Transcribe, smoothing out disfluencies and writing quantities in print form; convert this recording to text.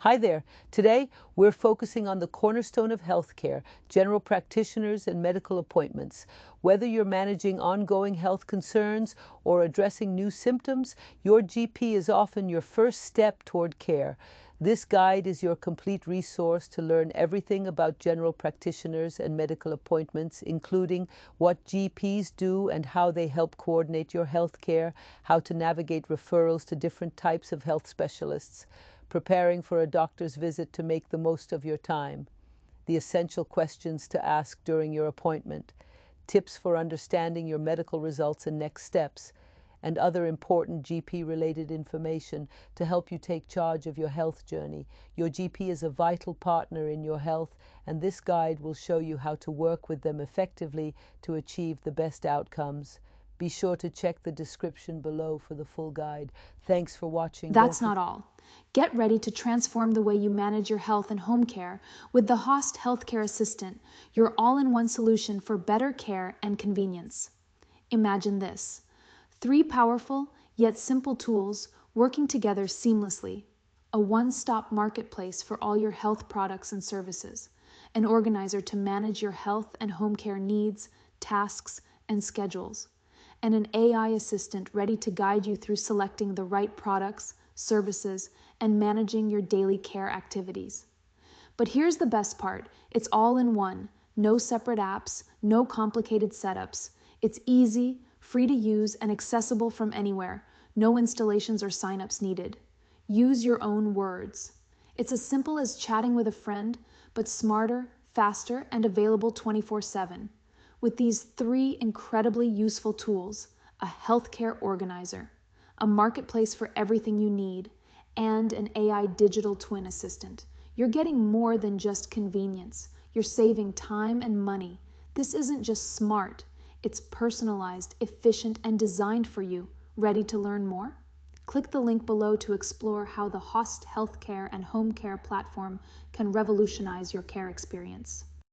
Hi there. Today, we're focusing on the cornerstone of healthcare, general practitioners and medical appointments. Whether you're managing ongoing health concerns or addressing new symptoms, your GP is often your first step toward care. This guide is your complete resource to learn everything about general practitioners and medical appointments, including what GPs do and how they help coordinate your health care, how to navigate referrals to different types of health specialists, preparing for a doctor's visit to make the most of your time, the essential questions to ask during your appointment, tips for understanding your medical results and next steps, and other important GP-related information to help you take charge of your health journey. Your GP is a vital partner in your health, and this guide will show you how to work with them effectively to achieve the best outcomes. Be sure to check the description below for the full guide. Thanks for watching. That's not all. Get ready to transform the way you manage your health and home care with the Hosst Healthcare Assistant, your all-in-one solution for better care and convenience. Imagine this: 3 powerful yet simple tools working together seamlessly. A one-stop marketplace for all your health products and services. An organizer to manage your health and home care needs, tasks, and schedules. And an AI assistant ready to guide you through selecting the right products, services, and managing your daily care activities. But here's the best part: it's all in one. No separate apps, no complicated setups. It's easy, free to use, and accessible from anywhere. No installations or signups needed. Use your own words. It's as simple as chatting with a friend, but smarter, faster, and available 24/7. With these 3 incredibly useful tools: a healthcare organizer, a marketplace for everything you need, and an AI digital twin assistant, you're getting more than just convenience. You're saving time and money. This isn't just smart, it's personalized, efficient, and designed for you. Ready to learn more? Click the link below to explore how the Hosst Healthcare and Home Care platform can revolutionize your care experience.